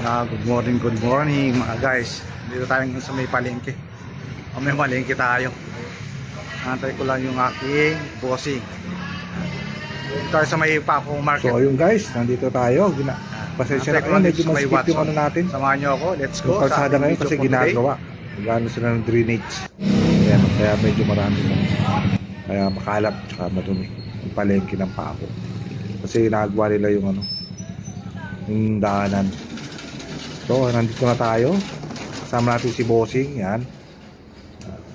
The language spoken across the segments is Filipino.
Good morning mga guys. Dito tayo ngayon sa may palengke. May palengke tayo. Antay ko lang yung aking bossing. Dito tayo sa may Paco Market. So ayun guys, nandito tayo. Pasensya na kayo, medyo mas-skip yung ano natin. Samahan nyo ako, let's go. Yung kalsada ngayon kasi ginagawa. Gano'n sila ng drainage. Ayan, kaya medyo marami na. Kaya makalap tsaka madumi. Yung palengke ng Paco. Kasi nagagawa nila yung ano, yung daanan. So, nandito na tayo. Kasama natin si Bossing. Yan.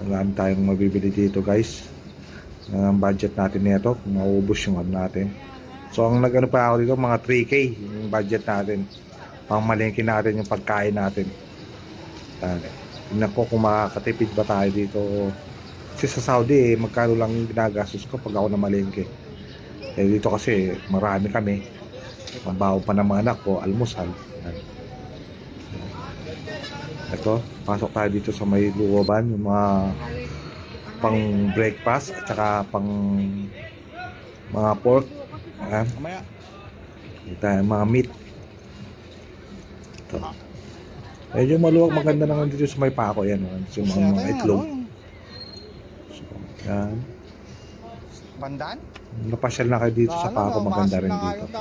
Marami tayong mabibili dito guys. Ang budget natin nito, maubos yung ano natin. So, ang nag-ano pa ako dito, mga 3K yung budget natin. Pang malengke natin yung pagkain natin. Tingnan ko kung makakatipid ba tayo dito. Kasi sa Saudi, magkano lang yung ginagastos ko pag ako na malengke. Eh, dito kasi marami kami. Pambaho pa ng mga anak ko, almusal. Ito, pasok tayo dito sa may luwaban, yung mga pang breakfast at saka pang mga pork. Ayan. Ito, mga meat. Ito. Medyo maluwag, maganda naman dito sa may Paco. Yan, yung mga itlog. So, yan. Pandan? Napasyal na kayo dito sa Paco, maganda rin dito.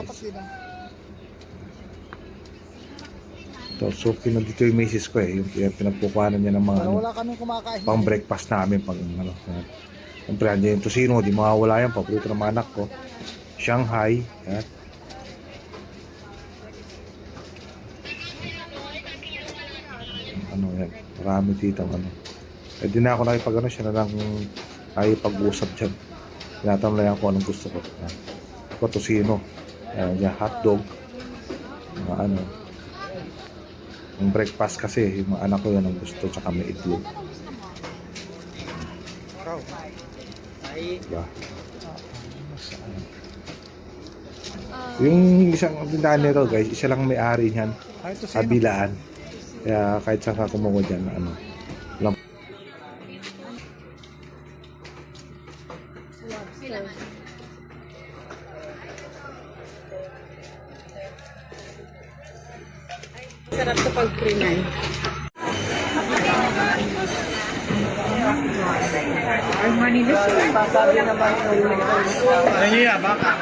So, dito yung misis ko yung pinagpukuhanan niya ng mga pang breakfast namin pag ano. Siyempre, andyan yung tosino, di mawawala yan, paborito ng mga anak ko. Shanghai, yan. Ano yan, marami dito ano. Eh di na ako nakipag ano, siya na lang nakipag-usap dyan. Tinatamlayan ko anong gusto ko. Ito tosino, yan, hotdog, mga ano. Yung breakfast kasi, yung mga anak ko yan ang gusto, tsaka may itlog. Diba? Yung isang tindahan nito guys, isa lang may-ari niyan, kabilaan. Kaya kahit saan ka kumuha dyan, ano, lang. Sarap sa pag-prinay. Ay, manilis yun. Pasabi naman yung Ano niya, baka?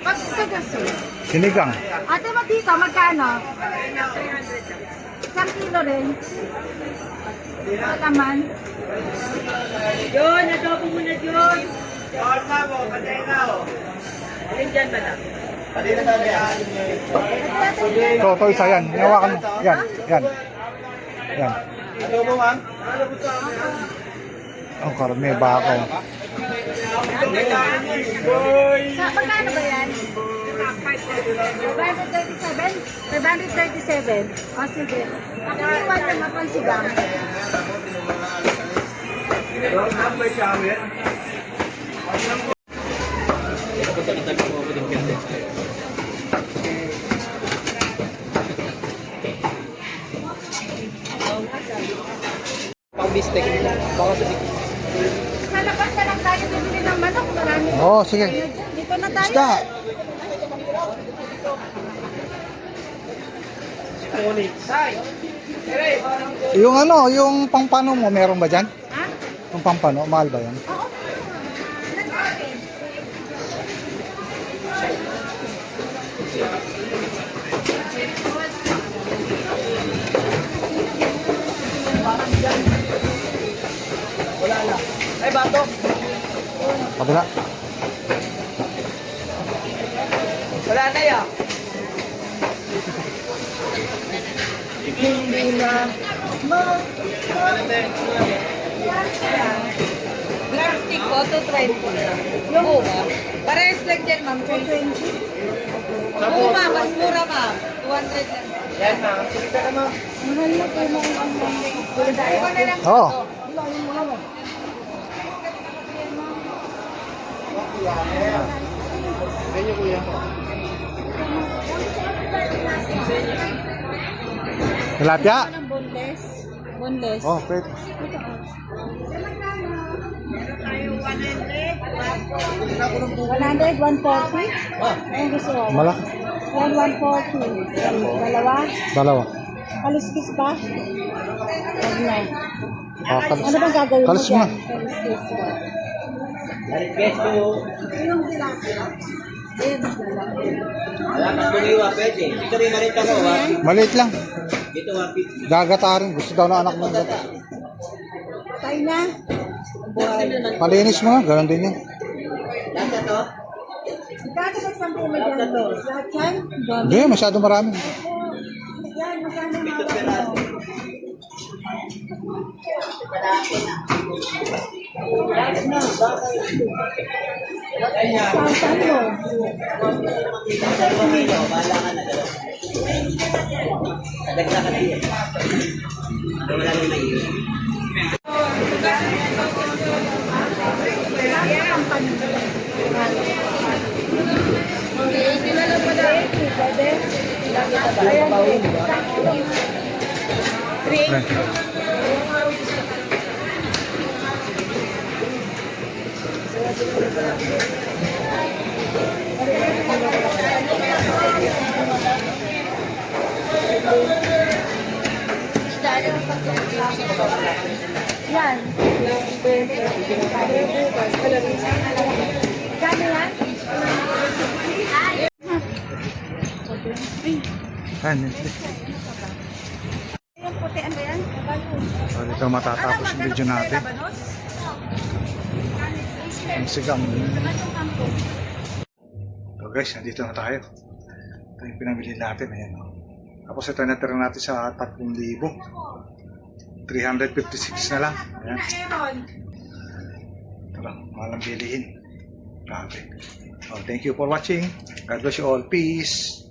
Pagkagaso. Sinigang. Ate Matita, magkano? 1 kilo rin. Pataman. Yun, adobo mo na yun. Orsa mo, patay na o. Ayun dyan, madam. Patay na tayo. Ito, isa yan. Hinawakan mo. Yan, yan. Yan. Adobo ma'am? Ang karami, baka. Sa magkano ba yan? 537? 537? O sige. Ako yung wala mapansigang. Pang-bistek. Baka sa Sa labas na lang tayo bibili ng manok. Marami. Oo, sige. Dito na tayo. Isda. Yung ano, yung pangpano mo, meron ba dyan? Ha? Yung pangpano, mahal ba yan? Oo. wala lang. Ay, bato. Kabila. Wala na yan. Plastic ko, 220. Yung parehas lang dyan, ma'am. 220. Uma, mas mura, ma'am. 200 lang. Yan, ma'am. Sige ka na, ma'am. Mahal na po mga Ikaw na lang. Oo. Ganyan, kuya. Tilapia? Ng boneless. Boneless. Oh, pwede. 100, 140. Ang gusto ko. Malaki. Yan, 140. Yan, dalawa. Dalawa. Kaliskis ba? Huwag na. Kalis. Ano bang gagawin mo Kalis mo na. dyan? Kaliskis ba? Kaliskes ko. Yung tilapia. Ayun, lalaki. Wala mas kuliwa, pwede. Ito rin malit ako, ha? Maliit lang. Dito, 150. Gagatarin. Gusto daw ng anak mo. Patay na. Malinis mo nga. Ganon din yan. Lahat na to? Magkano ba isang kilo dyan? Lahat yan? Dami. Hindi, masyado marami. Yan, magkano hawak mo? Saan mo? Dagsa ka na yun. Wala nang naiiwan. Yan. Gano yan? Ayan, Yung puti, ano yan? so, dito matatapos yung video natin. Ang sigang. So guys, nandito na tayo. Ito yung pinamili natin. Ayan, oh. Tapos ito natira natin sa 3,000. 356 na lang. Ayan. Ito lang, malang bilihin. Grabe. Oh, thank you for watching. God bless you all. Peace.